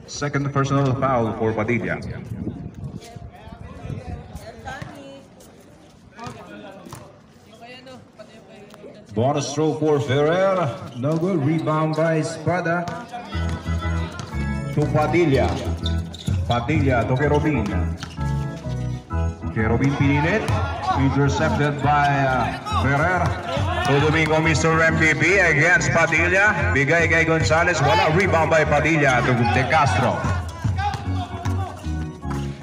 Second personal foul for Padilla. Bonus throw for Ferrer. No good. Rebound by Espada. To Padilla. Padilla to Kerobin. Kerobin pinilit. Intercepted by Ferrer. To Domingo, Mr. MVP against Padilla. Bigay kay Gonzalez. Wala. Rebound by Padilla to De Castro.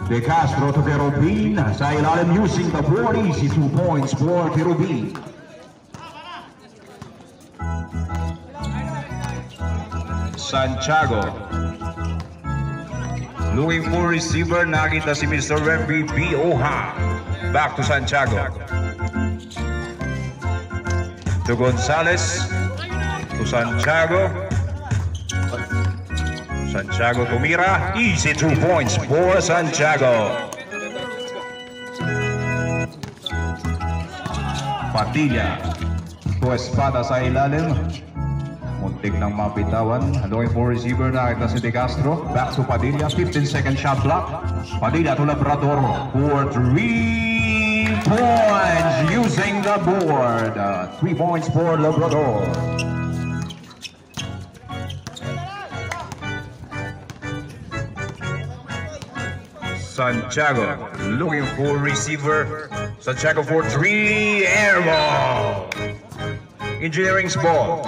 De Castro to Kerobin. Sa ilalim using the board. Easy 2 points for Kerobin. Santiago. Looking for receiver. Nakita si Mr. MVP. Oha. Back to Santiago. To Gonzalez. To Santiago. Santiago to Mira. Easy 2 points for Santiago. Padilla. To Espada sa ilalim. Muntik ng mapitawan. Looking for receiver. Nakita si De Castro. Back to Padilla. 15-second shot clock. Padilla to Labrador for 3 points using the board. 3 points for Labrador. Santiago looking for receiver. Santiago for 3. Air ball. Engineering's ball.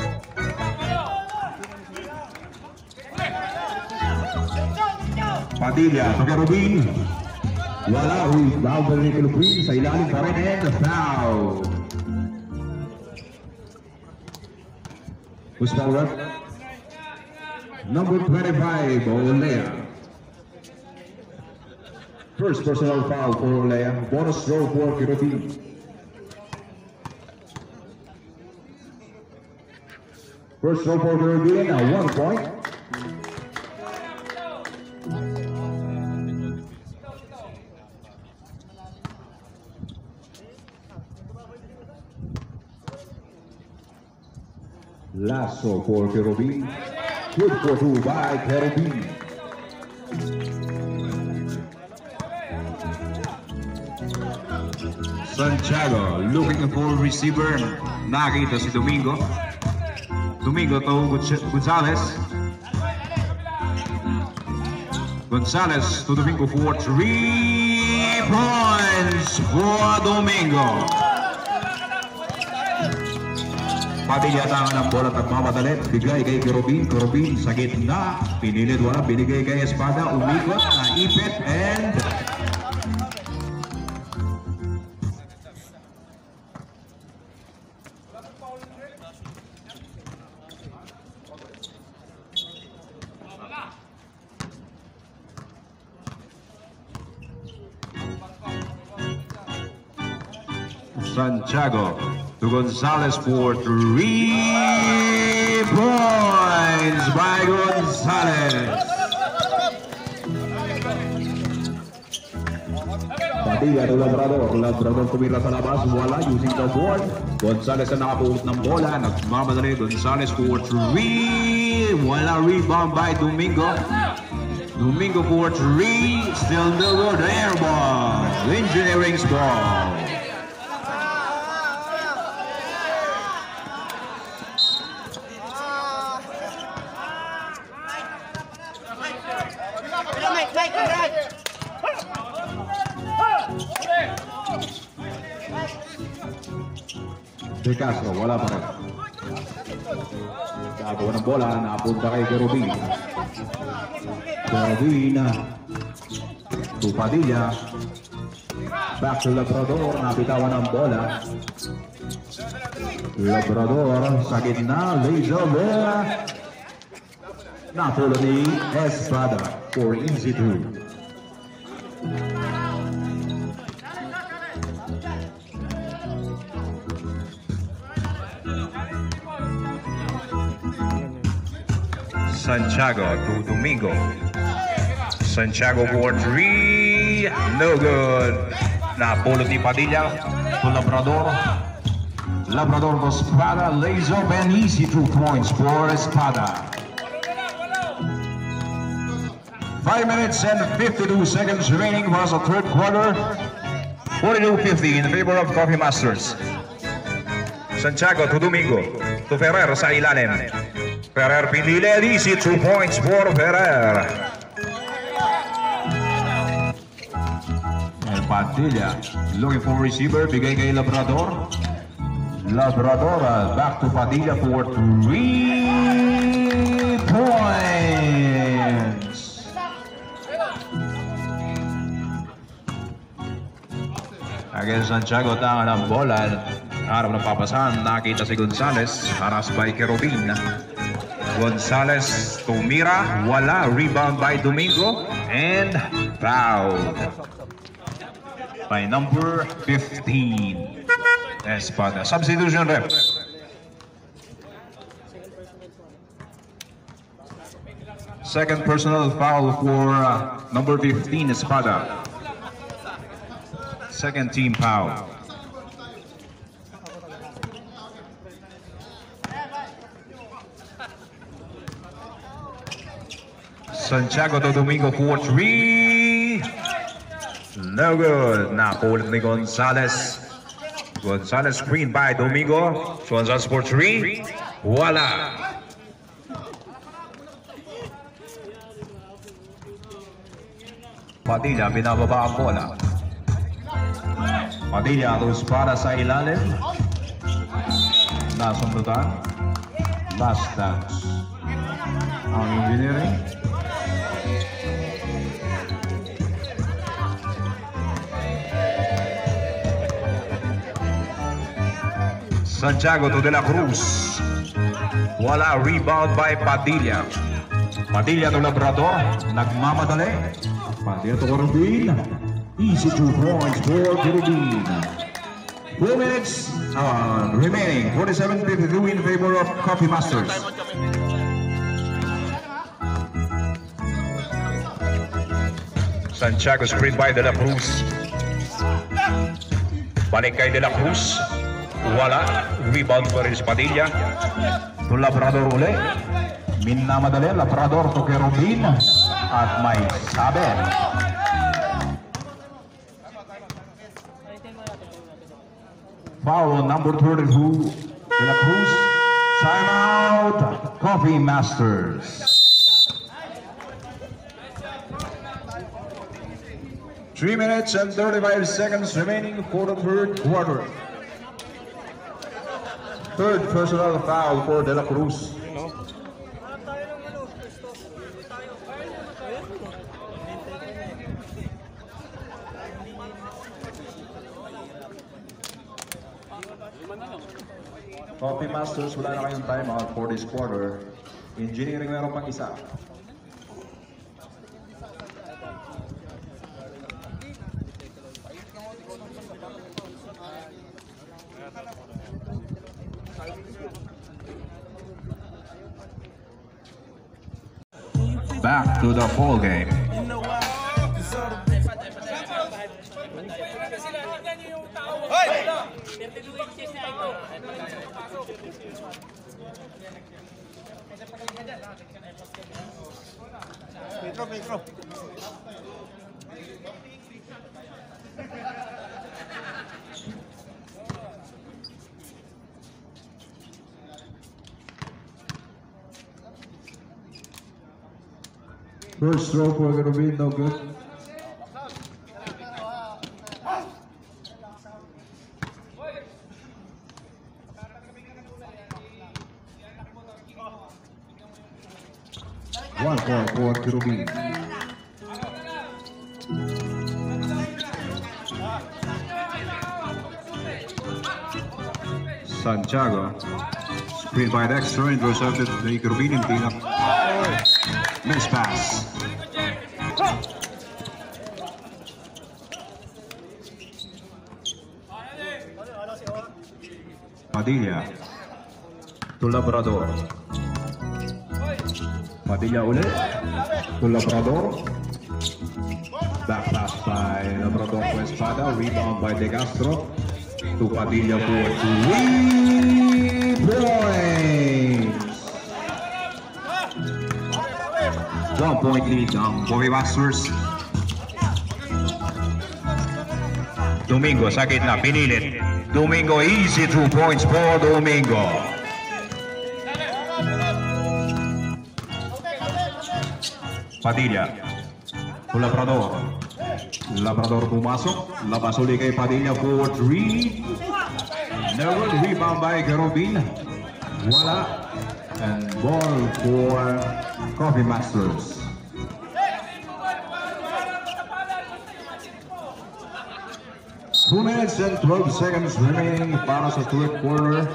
Padilla to Kerobin. Wala. Rebound by Kerobin. Sa ilalim pa rin and the foul. Who's fouled? Number 25, Olea. First personal foul for Olea. Bonus throw for Kerobin. First throw for Kerobin. 1 point. Lasso for Kerobin. Good for 2 by Kerobin. Santiago looking for receiver. Nakita si Domingo. Domingo to Gonzalez. Gonzalez to Domingo for 3 points for Domingo. Padilla tangan ang bola at mamadalit. Bigay kay Kerobin. Kerobin sa gitna. Pinilit wala. Binigay kay Espada. Umikot. Naipit and Santiago to Gonzalez for 3 points by Gonzalez. Padilla to Labrador. Labrador tumira sa labas. Wala using the board. Gonzalez ang nakapuot ng bola. Nagmamadali. Gonzalez for 3. Wala. Rebound by Domingo. Domingo for 3. Still no good. Air ball. Engineering's ball. De Castro, wala pa rin. Gagawa ng bola, napunta kay Kerobin. Kerobin to Padilla. Back to Labrador, napitawan ng bola. Labrador sa gitna, laser bola. Napulo ni Espada for easy 2. Santiago to Domingo. Santiago for 3. No good. Napulot ni Padilla to Labrador. Labrador to Espada. Lays up and easy 2 points for Espada. 5 minutes and 52 seconds remaining for the third quarter. 42-50 in favor of Coffee Masters. Santiago to Domingo. To Ferrer sa ilalim. Ferrer pinili. Easy 2 points for Ferrer. El Padilla looking for receiver. Bigay kay Labrador. Labrador back to Padilla for 3 points. Again, Santiago tanga ng bola. Harap ng papasan, nakita si Gonzales. Haras by Kerubin. Gonzales tumira. Wala. Rebound by Domingo. And foul by number 15. Espada. Substitution ref. Second personal foul for number 15, Espada. Second team foul. Santiago to Domingo for 3. No good. Nakulit ni Gonzales. Gonzales screen by Domingo. Gonzales for 3. Wala. Padilla binababa ang bola. Padilla atos para sa ilalim. Nasundutan. Last dance. Ang engineering. Santiago to De La Cruz. Wala. Rebound by Padilla. Padilla to Labrador. Nagmamadali. Padilla to Kerubin. Easy 2 points for Kerubin. 4 minutes remaining. 47-52 in favor of Coffee Masters. Santiago screen by De La Cruz. Balik kay De La Cruz. Wala. Rebound pa rin si Padilla. To Labrador uli. Minamadali. Labrador to Kerubin. At may sabi. Foul number 32. De La Cruz. Timeout. Coffee Masters. 3 minutes and 35 seconds remaining for the third quarter. Third personal foul for De La Cruz. Coffee Masters, wala na kayong timeout for this quarter. Engineering meron pang isa. Back to the ball game. Metro. First throw for Kerubin, no good. One ball for Kerubin. Santiago. Screen by Dexter, intercepted by Kerubin and clean up. Miss pass. Padilla to Labrador. Padilla ulit to Labrador. Back pass by Labrador to Espada. Rebound by De Castro to Padilla for 3 points. 1 point lead ang Coffee Masters. Domingo sa gitna, pinilit. Domingo, easy 2 points for Domingo. Padilla. Labrador. Labrador pumasok. Labas uli kay Padilla for 3. Never rebound by Garobin. Wala. And ball for Coffee Masters. Two minutes and 12 seconds remaining para sa third quarter.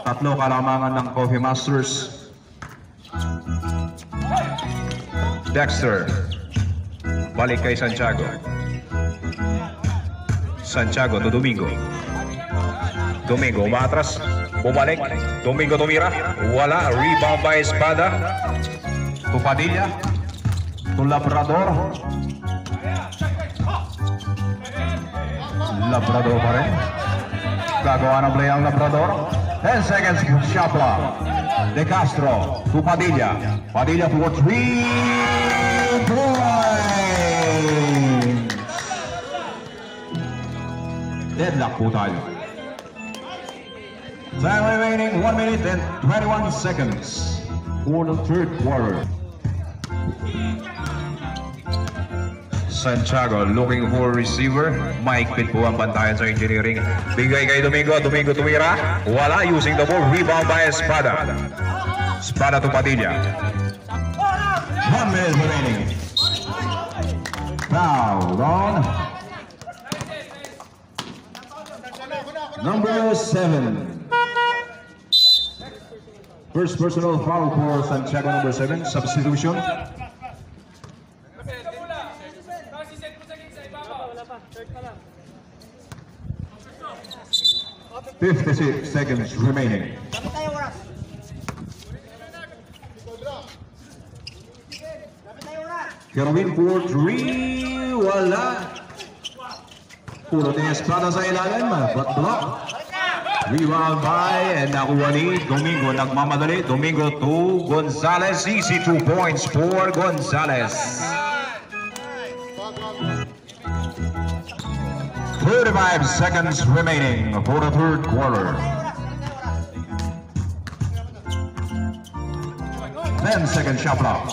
Tatlo kalamangan ng Coffee Masters. Dexter. Balik kay Santiago. Santiago to Domingo. Domingo umatras. Bumalik. Domingo tumira. Wala. Rebound by Espada. To Padilla. To Labrador. Labrador pa rin. Gagawa ng play ang Labrador. 10 seconds shot clock. De Castro to Padilla. Padilla for 3 points. Deadlock po tayo. Time remaining 1 minute and 21 seconds for the third quarter. Santiago looking for receiver. Mike Pitt po ang bantayan sa engineering. Bigay kay Domingo. Domingo tumira. Wala. Using the ball. Rebound by Espada. Espada to Padilla. 1 minute remaining. Foul on number 7. First personal foul for Santiago, number 7. Substitution. 56 seconds remaining. Kerwin for 3. Wala. Puro ni Espada sa ilalim. But block. Rebound by and nakuha ni Domingo. Nagmamadali. Domingo to Gonzalez. Easy 2 points for Gonzalez. 35 seconds remaining for the third quarter. 10 second shot clock.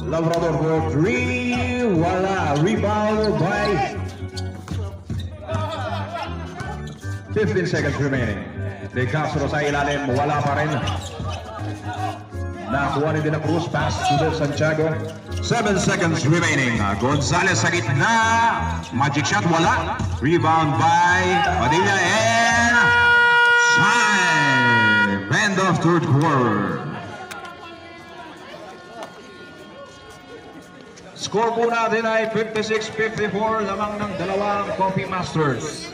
Labrador for 3. Wala. Rebound by 15 seconds remaining. De Castro sa ilalim. Wala pa rin. Nakuha ni De La Cruz. Pass to Santiago. 7 seconds remaining. Gonzalez sa gitna. Magic shot. Wala. Rebound by Padilla and time. End of third quarter. Score po natin ay 56-54 lamang ng dalawang Coffee Masters.